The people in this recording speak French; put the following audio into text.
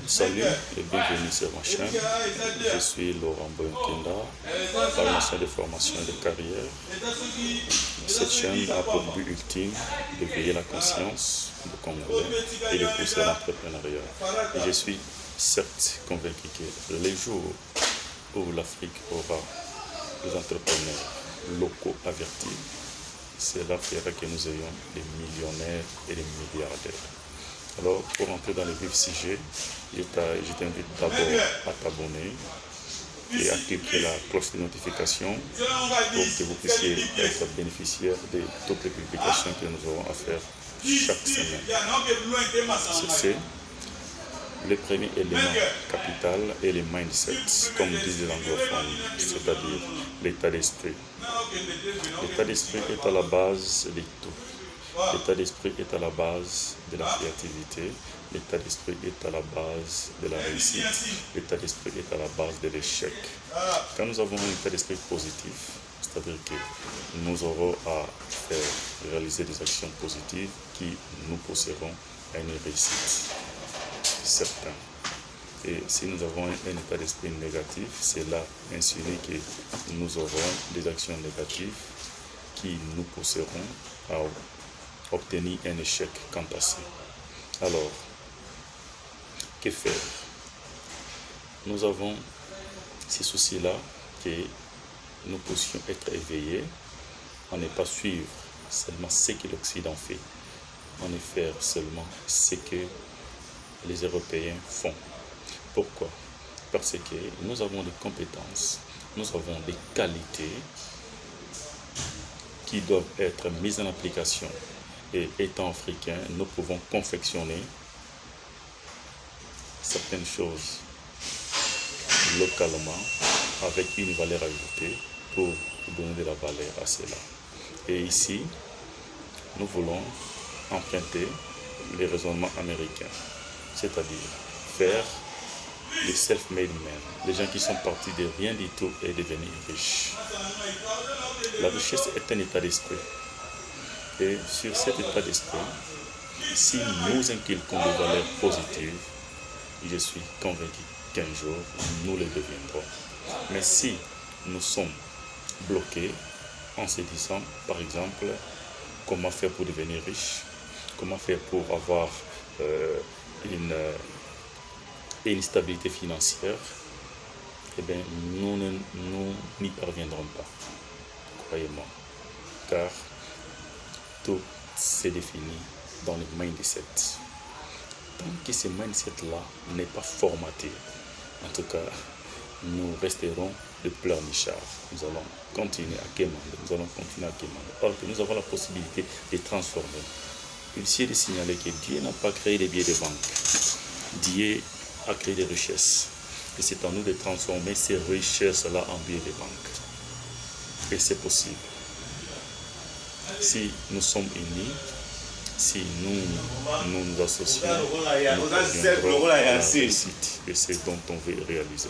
Salut et bienvenue sur ma chaîne. Je suis Laurent Boyonkenda, pharmacien de formation et de carrière. Cette chaîne a pour but ultime d'éveiller la conscience du Congolais et de pousser l'entrepreneuriat. Et je suis certes convaincu que les jours où l'Afrique aura des entrepreneurs locaux avertis, cela fera que nous ayons des millionnaires et des milliardaires. Alors, pour entrer dans le vif sujet, je t'invite d'abord à t'abonner et à cliquer la cloche de notification pour que vous puissiez être bénéficiaire de toutes les publications que nous aurons à faire chaque semaine. Sur ce, le premier élément capital est le mindset, comme disent les anglophones, c'est-à-dire l'état d'esprit. L'état d'esprit est à la base de tout. L'état d'esprit est à la base de la créativité, l'état d'esprit est à la base de la réussite, l'état d'esprit est à la base de l'échec. Quand nous avons un état d'esprit positif, c'est-à-dire que nous aurons à faire réaliser des actions positives qui nous pousseront à une réussite certaine. Et si nous avons un état d'esprit négatif, c'est là insinué que nous aurons des actions négatives qui nous pousseront à obtenir un échec quant à ça. Alors, que faire? Nous avons ces soucis-là que nous puissions être éveillés, à ne pas suivre seulement ce que l'Occident fait, en ne faire seulement ce que les Européens font. Pourquoi? Parce que nous avons des compétences, nous avons des qualités qui doivent être mises en application. Et étant africains, nous pouvons confectionner certaines choses localement avec une valeur ajoutée pour donner de la valeur à cela. Et ici, nous voulons emprunter les raisonnements américains, c'est-à-dire faire des self-made men, des gens qui sont partis de rien du tout et devenir riches. La richesse est un état d'esprit. Et sur cet état d'esprit, si nous inculquons des valeurs positives, je suis convaincu qu'un jour, nous les deviendrons. Mais si nous sommes bloqués en se disant, par exemple, comment faire pour devenir riche, comment faire pour avoir une stabilité financière, eh bien, nous n'y parviendrons pas, croyez-moi, car tout se définit dans le mindset. Tant que ce mindset-là n'est pas formaté, en tout cas, nous resterons de pleurnichards. Nous allons continuer à quémander, Or que nous avons la possibilité de transformer. Il suffit de signaler que Dieu n'a pas créé des billets de banque. Dieu a créé des richesses. Et c'est à nous de transformer ces richesses-là en billets de banque. Et c'est possible. Si nous sommes unis, si nous associons, nous parviendrons à la réussite et c'est dont on veut réaliser.